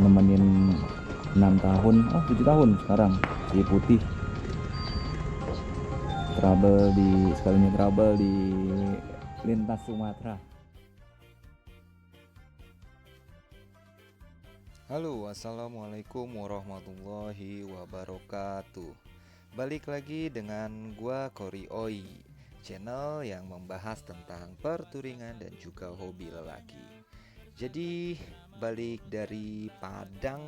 nemenin 6 tahun, 7 tahun sekarang si Putih sekalinya trouble di lintas Sumatera. Halo, assalamualaikum warahmatullahi wabarakatuh. Balik lagi dengan gua Kori Oi, channel yang membahas tentang perturingan dan juga hobi lelaki. Jadi balik dari Padang,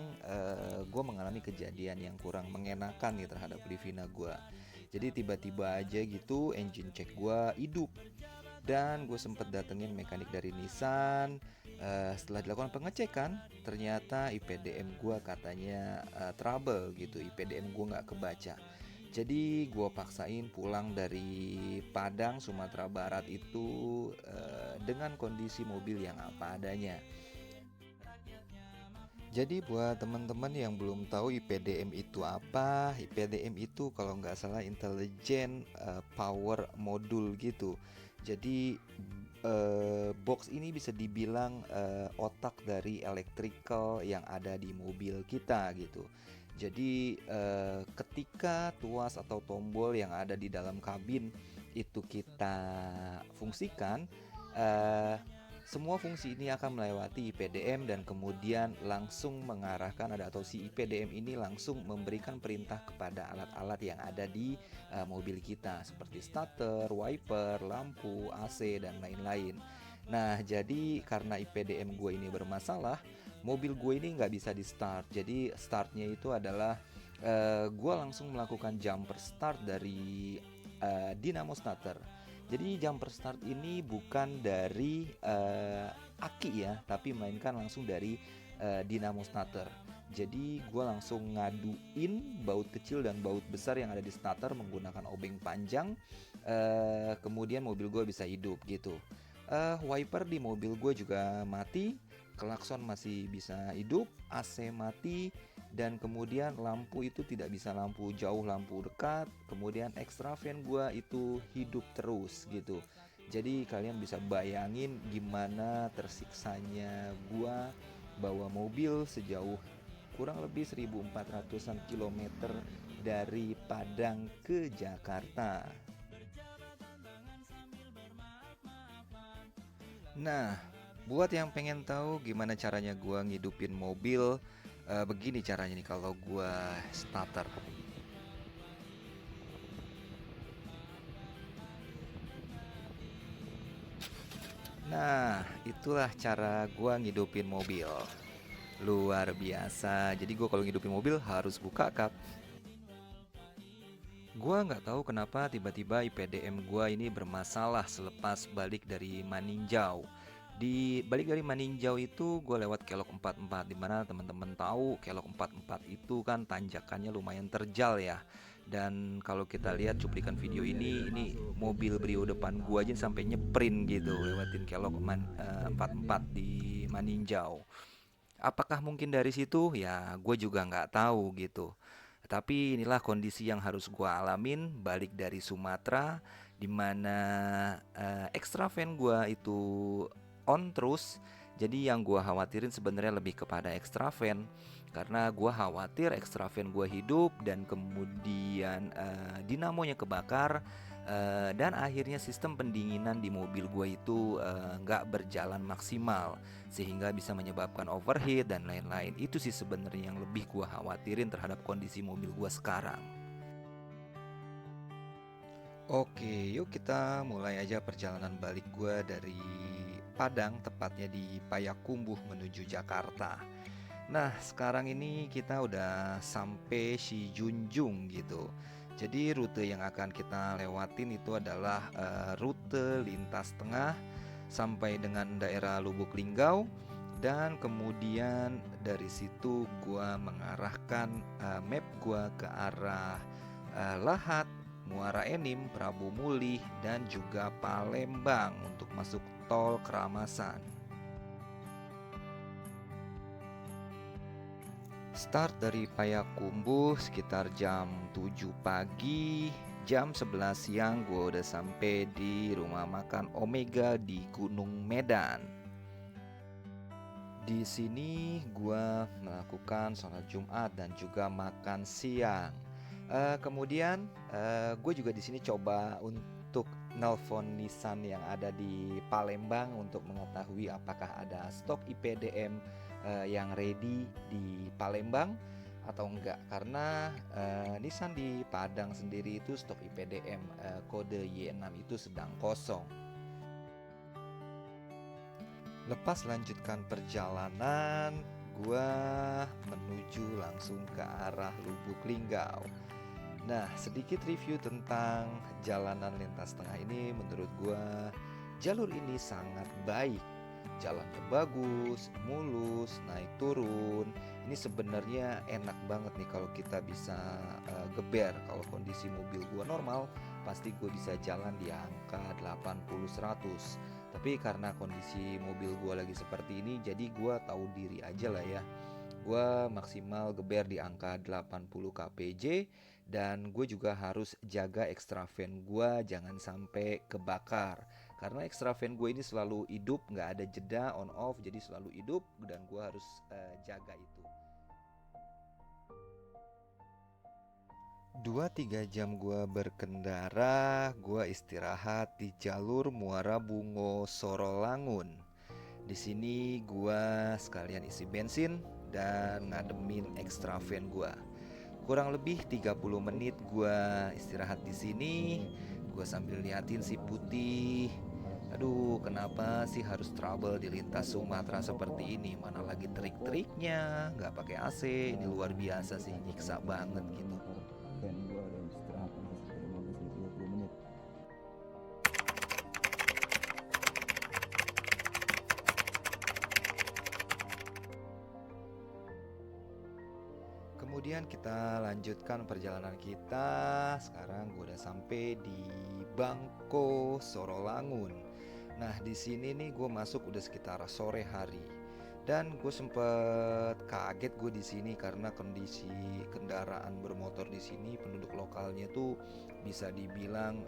gua mengalami kejadian yang kurang mengenakan nih terhadap Livina gua. Jadi tiba-tiba aja gitu engine check gua hidup dan gue sempet datengin mekanik dari Nissan. Setelah dilakukan pengecekan, ternyata IPDM gue katanya trouble gitu, IPDM gue nggak kebaca. Jadi gue paksain pulang dari Padang, Sumatera Barat itu dengan kondisi mobil yang apa adanya. Jadi buat teman-teman yang belum tahu IPDM itu apa, IPDM itu kalau nggak salah Intelligent Power Module gitu. Jadi box ini bisa dibilang otak dari electrical yang ada di mobil kita gitu. Jadi ketika tuas atau tombol yang ada di dalam kabin itu kita fungsikan, eh, semua fungsi ini akan melewati IPDM dan kemudian langsung mengarahkan atau si IPDM ini langsung memberikan perintah kepada alat-alat yang ada di mobil kita seperti starter, wiper, lampu, AC dan lain-lain. Nah, jadi karena IPDM gue ini bermasalah, mobil gue ini nggak bisa di start. Jadi startnya itu adalah gue langsung melakukan jumper start dari dinamo starter. Jadi jumper start ini bukan dari aki ya, tapi melainkan langsung dari dinamo starter. Jadi gue langsung ngaduin baut kecil dan baut besar yang ada di starter menggunakan obeng panjang. Kemudian mobil gue bisa hidup gitu. Wiper di mobil gue juga mati, klakson masih bisa hidup, AC mati, dan kemudian lampu itu tidak bisa lampu jauh, lampu dekat. Kemudian extra fan gua itu hidup terus gitu. Jadi kalian bisa bayangin gimana tersiksanya gua bawa mobil sejauh kurang lebih 1400-an kilometer dari Padang ke Jakarta. Nah, buat yang pengen tahu gimana caranya gua ngidupin mobil, begini caranya nih kalau gua starter. Nah, itulah cara gua ngidupin mobil. Luar biasa. Jadi gua kalau ngidupin mobil harus buka kap. Gua nggak tahu kenapa tiba-tiba IPDM gua ini bermasalah selepas balik dari Maninjau. Di balik dari Maninjau itu gue lewat Kelok 44, dimana teman-teman tahu Kelok 44 itu kan tanjakannya lumayan terjal ya. Dan kalau kita lihat cuplikan video ini mobil Brio depan gua aja sampai nyeprin gitu lewatin Kelok 44 di Maninjau. Apakah mungkin dari situ? Ya, gue juga nggak tahu gitu. Tapi inilah kondisi yang harus gue alamin balik dari Sumatera, dimana extra fan gue itu on terus. Jadi yang gue khawatirin sebenarnya lebih kepada extra fan, karena gue khawatir extra fan gue hidup dan kemudian dinamonya kebakar, dan akhirnya sistem pendinginan di mobil gue itu nggak berjalan maksimal sehingga bisa menyebabkan overheat dan lain-lain. Itu sih sebenarnya yang lebih gua khawatirin terhadap kondisi mobil gua sekarang. Oke, yuk kita mulai aja perjalanan balik gua dari Padang, tepatnya di Payakumbuh menuju Jakarta. Nah, sekarang ini kita udah sampai Sijunjung gitu. Jadi rute yang akan kita lewatin itu adalah rute lintas tengah sampai dengan daerah Lubuk Linggau, dan kemudian dari situ gua mengarahkan map gua ke arah Lahat, Muara Enim, Prabu Mulih dan juga Palembang untuk masuk tol Keramasan. Start dari Payakumbuh sekitar jam 7 pagi. Jam 11 siang gue udah sampai di rumah makan Omega di Gunung Medan. Di sini gua melakukan sholat Jumat dan juga makan siang. Kemudian gue juga di sini coba untuk nelpon Nissan yang ada di Palembang untuk mengetahui apakah ada stok IPDM yang ready di Palembang atau enggak, karena Nissan di Padang sendiri itu stok IPDM kode Y6 itu sedang kosong. Lepas lanjutkan perjalanan, gua menuju langsung ke arah Lubuk Linggau. Nah, sedikit review tentang jalanan lintas tengah ini. Menurut gua, jalur ini sangat baik. Jalannya bagus, mulus, naik turun. Ini sebenarnya enak banget nih kalau kita bisa geber. Kalau kondisi mobil gua normal, pasti gue bisa jalan di angka 80-100. Tapi karena kondisi mobil gua lagi seperti ini, jadi gua tahu diri aja lah ya. Gua maksimal geber di angka 80 kpj, dan gue juga harus jaga extra fan gue jangan sampai kebakar, karena extra fan gue ini selalu hidup, nggak ada jeda on off, jadi selalu hidup dan gue harus jaga itu. 2-3 jam gue berkendara, gue istirahat di jalur Muara Bungo Sorolangun. Di sini gua sekalian isi bensin dan ngademin extra fan gua. Kurang lebih 30 menit gua istirahat di sini. Gua sambil liatin si Putih. Aduh, kenapa sih harus trouble di lintas Sumatera seperti ini? Mana lagi trik-triknya, nggak pakai AC. Ini luar biasa sih, nyiksa banget gitu. Fan gua dan istirahat sekitar 15-20 menit. Kemudian kita lanjutkan perjalanan kita. Sekarang gue udah sampai di Bangko Sorolangun. Nah, di sini nih gue masuk udah sekitar sore hari. Dan gue sempet kaget gue di sini karena kondisi kendaraan bermotor di sini, penduduk lokalnya tuh bisa dibilang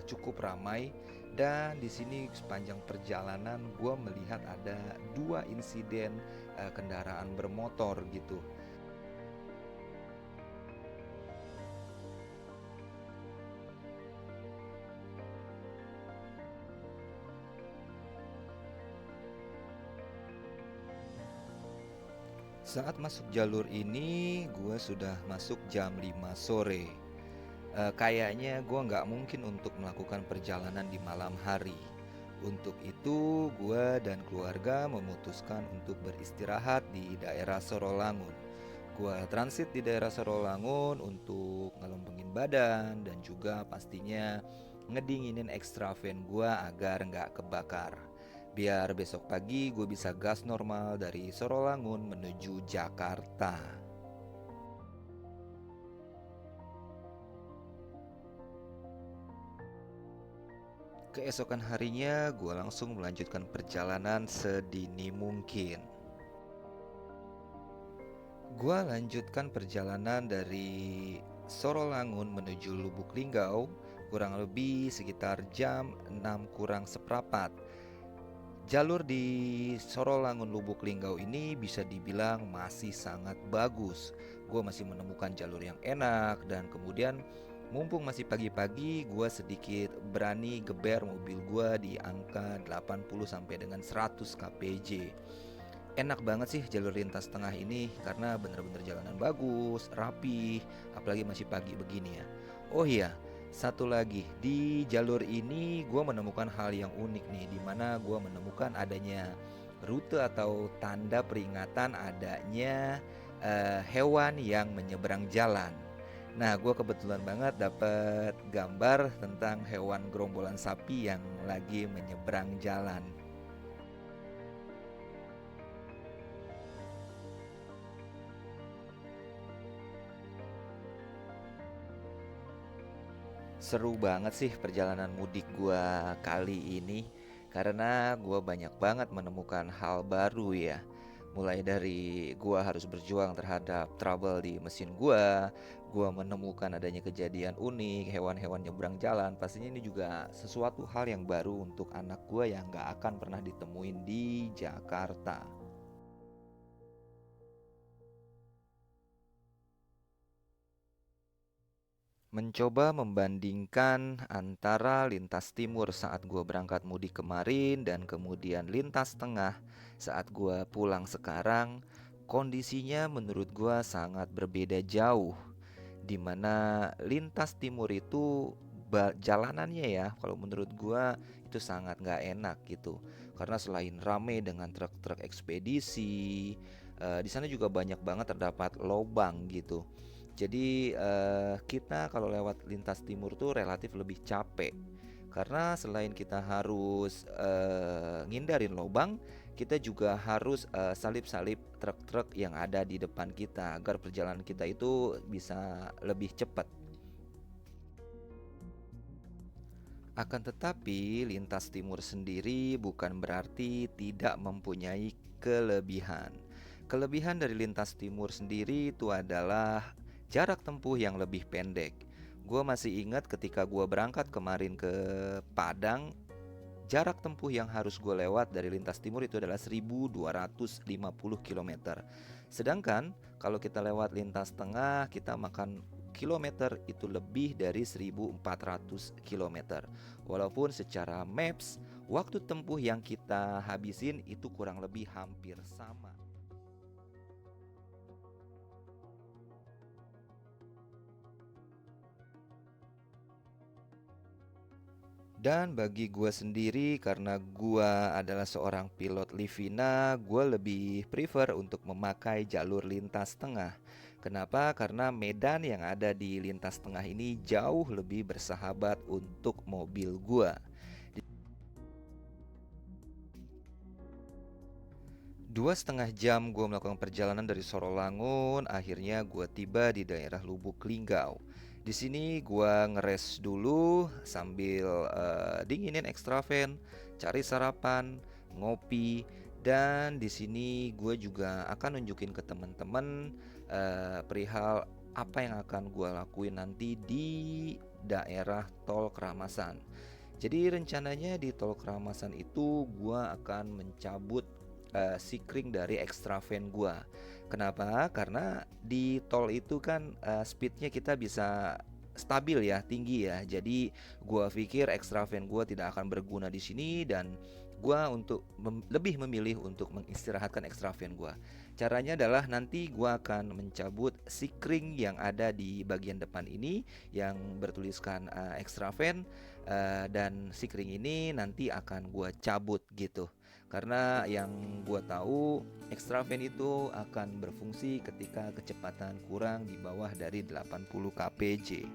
cukup ramai. Dan di sini sepanjang perjalanan gue melihat ada 2 insiden kendaraan bermotor gitu. Saat masuk jalur ini, gue sudah masuk jam 5 sore. Kayaknya gue nggak mungkin untuk melakukan perjalanan di malam hari. Untuk itu, gue dan keluarga memutuskan untuk beristirahat di daerah Sorolangun. Gue transit di daerah Sorolangun untuk ngelempengin badan dan juga pastinya ngedinginin extra fan gue agar nggak kebakar. Biar besok pagi gue bisa gas normal dari Sorolangun menuju Jakarta. Keesokan harinya gue langsung melanjutkan perjalanan sedini mungkin. Gue lanjutkan perjalanan dari Sorolangun menuju Lubuk Linggau kurang lebih sekitar jam 6 kurang seperempat. Jalur di Sorolangun Lubuk Linggau ini bisa dibilang masih sangat bagus. Gue masih menemukan jalur yang enak, dan kemudian mumpung masih pagi-pagi, gue sedikit berani geber mobil gue di angka 80 sampai dengan 100 kpj. Enak banget sih jalur lintas tengah ini karena bener-bener jalanan bagus, rapi, apalagi masih pagi begini ya. Oh iya, satu lagi, di jalur ini gue menemukan hal yang unik nih, dimana gue menemukan adanya rute atau tanda peringatan adanya hewan yang menyeberang jalan. Nah, gue kebetulan banget dapat gambar tentang hewan gerombolan sapi yang lagi menyeberang jalan. Seru banget sih perjalanan mudik gua kali ini, karena gua banyak banget menemukan hal baru ya. Mulai dari gua harus berjuang terhadap trouble di mesin gua menemukan adanya kejadian unik, hewan-hewan nyebrang jalan. Pastinya ini juga sesuatu hal yang baru untuk anak gua yang gak akan pernah ditemuin di Jakarta. Mencoba membandingkan antara lintas timur saat gua berangkat mudik kemarin dan kemudian lintas tengah saat gua pulang sekarang, kondisinya menurut gua sangat berbeda jauh. Di mana lintas timur itu jalanannya ya, kalau menurut gua itu sangat nggak enak gitu. Karena selain rame dengan truk-truk ekspedisi, di sana juga banyak banget terdapat lobang gitu. Jadi kita kalau lewat lintas timur tuh relatif lebih capek. Karena selain kita harus ngindarin lobang, kita juga harus salip-salip truk-truk yang ada di depan kita agar perjalanan kita itu bisa lebih cepat. Akan tetapi, lintas timur sendiri bukan berarti tidak mempunyai kelebihan. Kelebihan dari lintas timur sendiri itu adalah jarak tempuh yang lebih pendek. Gua masih ingat ketika gua berangkat kemarin ke Padang, jarak tempuh yang harus gue lewat dari lintas timur itu adalah 1250 km. Sedangkan kalau kita lewat lintas tengah, kita makan kilometer itu lebih dari 1400 km. Walaupun secara maps, waktu tempuh yang kita habisin itu kurang lebih hampir sama. Dan bagi gua sendiri, karena gua adalah seorang pilot Livina, gua lebih prefer untuk memakai jalur lintas tengah. Kenapa? Karena medan yang ada di lintas tengah ini jauh lebih bersahabat untuk mobil gua. 2,5 jam gue melakukan perjalanan dari Sorolangun, akhirnya gue tiba di daerah Lubuk Linggau. Di sini gue ngeres dulu sambil dinginin extravan, cari sarapan, ngopi, dan di sini gue juga akan nunjukin ke teman-teman perihal apa yang akan gue lakuin nanti di daerah Tol Keramasan. Jadi rencananya di Tol Keramasan itu gue akan mencabut sikring dari extravan gua. Kenapa? Karena di tol itu kan speednya kita bisa stabil ya, tinggi ya. Jadi gua pikir extravan gua tidak akan berguna di sini dan gua untuk lebih memilih untuk mengistirahatkan extravan gua. Caranya adalah nanti gua akan mencabut sikring yang ada di bagian depan ini yang bertuliskan extravan, dan sikring ini nanti akan gua cabut gitu. Karena yang gue tahu extravan itu akan berfungsi ketika kecepatan kurang di bawah dari 80 kpj.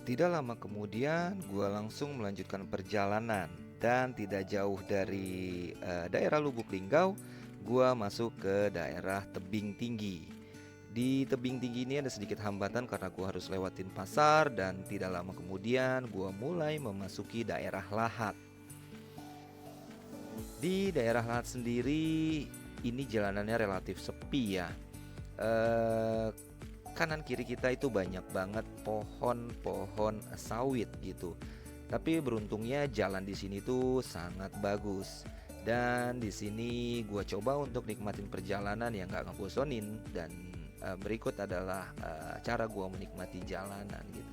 Tidak lama kemudian gue langsung melanjutkan perjalanan dan tidak jauh dari daerah Lubuk Linggau, gue masuk ke daerah Tebing Tinggi. Di Tebing Tinggi ini ada sedikit hambatan karena gue harus lewatin pasar dan tidak lama kemudian gue mulai memasuki daerah Lahat. Di daerah Lahat sendiri ini jalanannya relatif sepi ya. Eh, Kanan kiri kita itu banyak banget pohon-pohon sawit gitu. Tapi beruntungnya jalan di sini tuh sangat bagus. Dan di sini gua coba untuk nikmatin perjalanan yang gak ngebosonin. Dan berikut adalah cara gua menikmati jalanan gitu.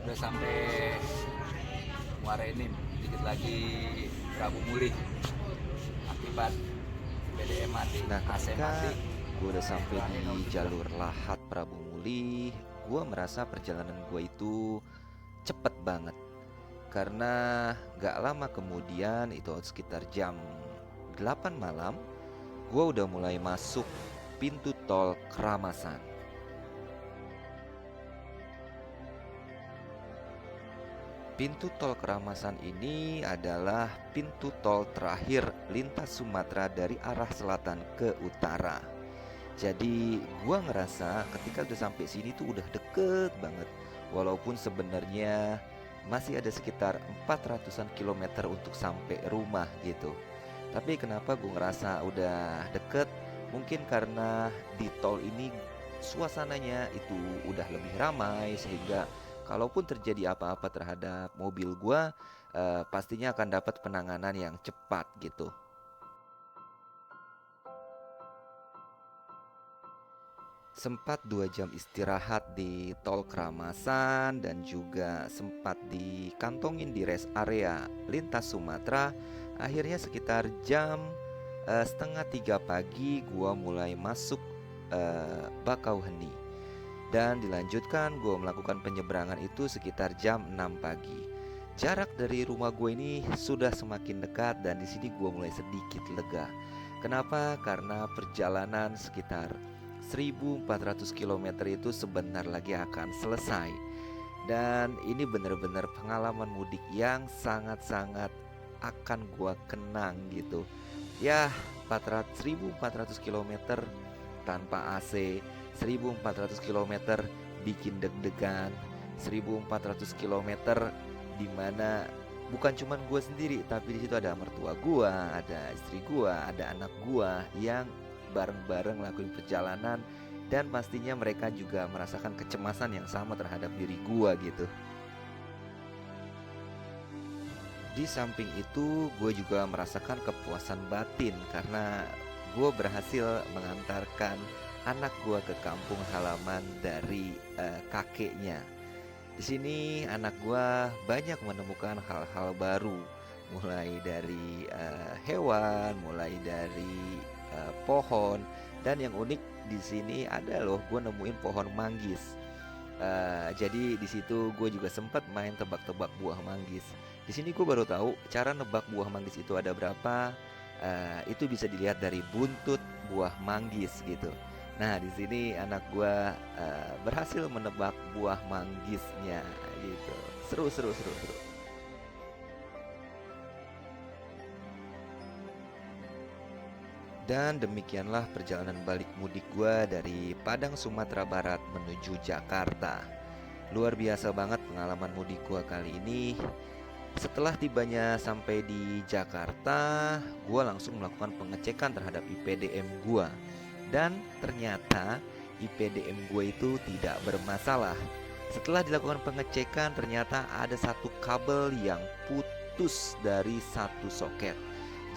Udah sampai Muara Enim, dikit lagi Prabu Muli akibat BDM mati, Nah, AC ketika mati. gue udah sampai di jalur Lahat Prabu Muli, gue merasa perjalanan gue itu cepet banget. Karena gak lama kemudian, itu sekitar jam 8 malam, gue udah mulai masuk pintu tol Keramasan. Pintu tol Keramasan ini adalah pintu tol terakhir lintas Sumatera dari arah selatan ke utara. Jadi gua ngerasa ketika udah sampai sini tuh udah deket banget. Walaupun sebenarnya masih ada sekitar 400-an kilometer untuk sampai rumah gitu. Tapi kenapa gue ngerasa udah deket? Mungkin karena di tol ini suasananya itu udah lebih ramai, sehingga kalaupun terjadi apa-apa terhadap mobil gua, pastinya akan dapat penanganan yang cepat gitu. Sempat 2 jam istirahat di tol Keramasan dan juga sempat dikantongin di rest area lintas Sumatera. Akhirnya sekitar jam setengah 3 pagi gua mulai masuk Bakauheni. Dan dilanjutkan gue melakukan penyeberangan itu sekitar jam 6 pagi. Jarak dari rumah gue ini sudah semakin dekat dan di sini gue mulai sedikit lega. Kenapa? Karena perjalanan sekitar 1400 km itu sebentar lagi akan selesai. Dan ini benar-benar pengalaman mudik yang sangat-sangat akan gue kenang gitu. Ya, 1400 km tanpa AC, 1400 km bikin deg-degan, 1400 km di mana bukan cuman gue sendiri, tapi di situ ada mertua gue, ada istri gue, ada anak gue yang bareng-bareng lakuin perjalanan, dan pastinya mereka juga merasakan kecemasan yang sama terhadap diri gue gitu. Di samping itu, gue juga merasakan kepuasan batin karena gue berhasil mengantarkan anak gue ke kampung halaman dari kakeknya. Di sini anak gue banyak menemukan hal-hal baru, mulai dari hewan, mulai dari pohon, dan yang unik di sini ada loh, gue nemuin pohon manggis. Jadi di situ gue juga sempat main tebak-tebak buah manggis. Di sini gue baru tahu cara nebak buah manggis itu ada berapa. Itu bisa dilihat dari buntut buah manggis gitu. Nah, di sini anak gue berhasil menebak buah manggisnya gitu. Seru, seru, seru, seru. Dan demikianlah perjalanan balik mudik gue dari Padang, Sumatera Barat menuju Jakarta. Luar biasa banget pengalaman mudik gue kali ini. Setelah tibanya sampai di Jakarta, gue langsung melakukan pengecekan terhadap IPDM gue. Dan ternyata IPDM gue itu tidak bermasalah. Setelah dilakukan pengecekan, ternyata ada satu kabel yang putus dari satu soket.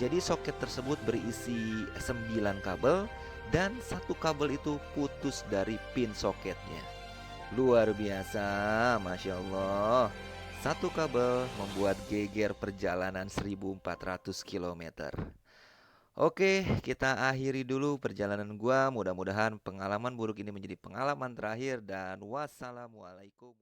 Jadi soket tersebut berisi 9 kabel, dan satu kabel itu putus dari pin soketnya. Luar biasa, Masya Allah. Satu kabel membuat geger perjalanan 1400 km. Oke, kita akhiri dulu perjalanan gua. Mudah-mudahan pengalaman buruk ini menjadi pengalaman terakhir, dan wassalamualaikum.